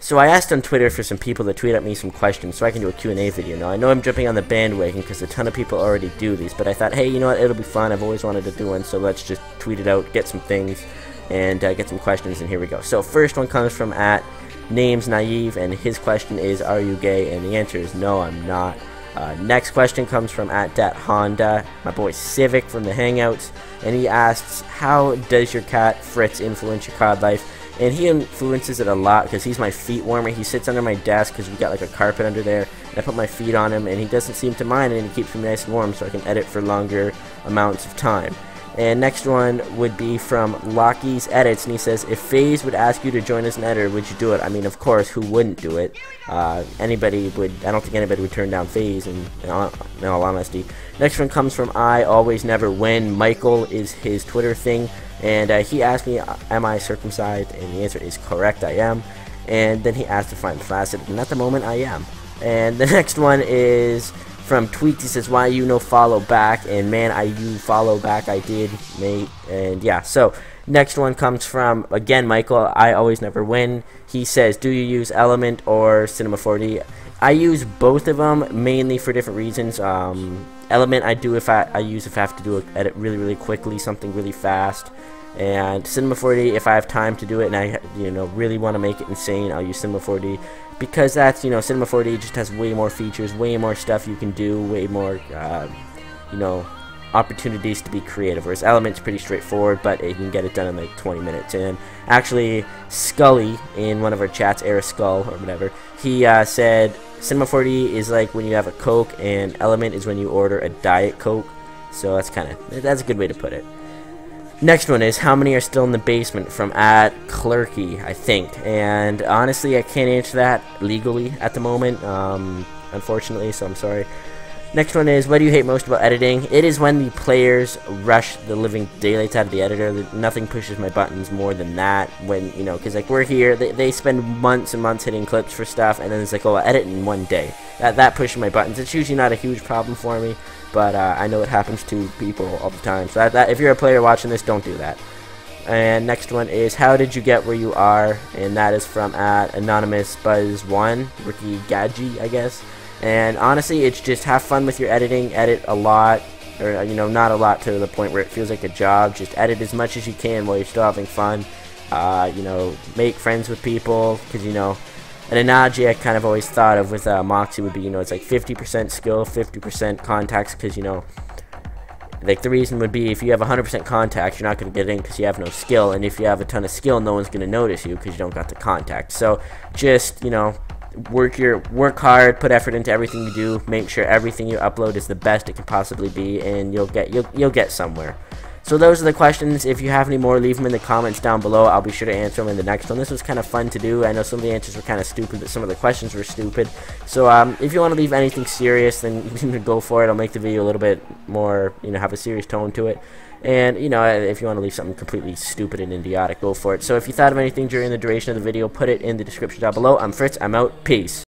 So I asked on Twitter for some people to tweet at me some questions so I can do a Q&A video. Now, I know I'm jumping on the bandwagon because a ton of people already do these, but I thought, hey, you know what, it'll be fun. I've always wanted to do one, so let's just tweet it out, get some things, and get some questions, and here we go. So first one comes from @NamesNaive, and his question is, are you gay? And the answer is no, I'm not. Next question comes from @DatHonda, my boy Civic from the Hangouts, and he asks, how does your cat Fritz influence your COD life? And he influences it a lot because he's my feet warmer. He sits under my desk because we got like a carpet under there, and I put my feet on him, and he doesn't seem to mind, and he keeps me nice and warm so I can edit for longer amounts of time. And next one would be from Lockie's Edits, and he says, if FaZe would ask you to join as an editor, would you do it? I mean, of course, who wouldn't do it? Anybody would. I don't think anybody would turn down FaZe, in all honesty. Next one comes from I Always Never Win. Michael is his Twitter thing, and he asked me, am I circumcised? And the answer is correct, I am. And then he asked if I'm flaccid, and at the moment, I am. And the next one is from Tweets. He says, why you no follow back? And man, you follow back, I did, mate. And yeah, so next one comes from, again, Michael, I Always Never Win. He says, do you use Element or Cinema 4D? I use both of them, mainly for different reasons. Element I use if I have to do an edit really quickly, something really fast. And Cinema 4D, if I have time to do it and I really want to make it insane, I'll use Cinema 4D, because that's, Cinema 4D just has way more features, way more stuff you can do, way more opportunities to be creative, whereas Element's pretty straightforward, but you can get it done in like 20 minutes. And actually, Scully, in one of our chats, Skull or whatever, he said Cinema 4D is like when you have a Coke, and Element is when you order a Diet Coke. So that's a good way to put it. Next one is, how many are still in the basement, from @Clerky, I think. And honestly, I can't answer that legally at the moment, unfortunately, so I'm sorry. Next one is, what do you hate most about editing? It is when the players rush the living daylights out of the editor. Nothing pushes my buttons more than that. When, because like we're here, they spend months and months hitting clips for stuff, and then it's like, oh, I'll edit in one day. That pushes my buttons. It's usually not a huge problem for me, but I know it happens to people all the time. So if you're a player watching this, don't do that. And next one is, how did you get where you are? And that is from @AnonymousBuzz1, Ricky Gadji, I guess. And honestly, it's just have fun with your editing. Edit a lot, or not a lot to the point where it feels like a job. Just edit as much as you can while you're still having fun. Make friends with people, because an analogy I kind of always thought of with Moxie would be, it's like 50% skill, 50% contacts, because like the reason would be, if you have 100% contacts, you're not going to get in because you have no skill, and if you have a ton of skill, no one's going to notice you because you don't got the contact. So just work hard, put effort into everything you do, make sure everything you upload is the best it can possibly be, and you'll get somewhere. So those are the questions. If you have any more, leave them in the comments down below. I'll be sure to answer them in the next one. This was kind of fun to do. I know some of the answers were kind of stupid, but some of the questions were stupid. So if you want to leave anything serious, then you can go for it. I'll make the video a little bit more, have a serious tone to it. And, if you want to leave something completely stupid and idiotic, go for it. So if you thought of anything during the duration of the video, put it in the description down below. I'm Fritz. I'm out. Peace.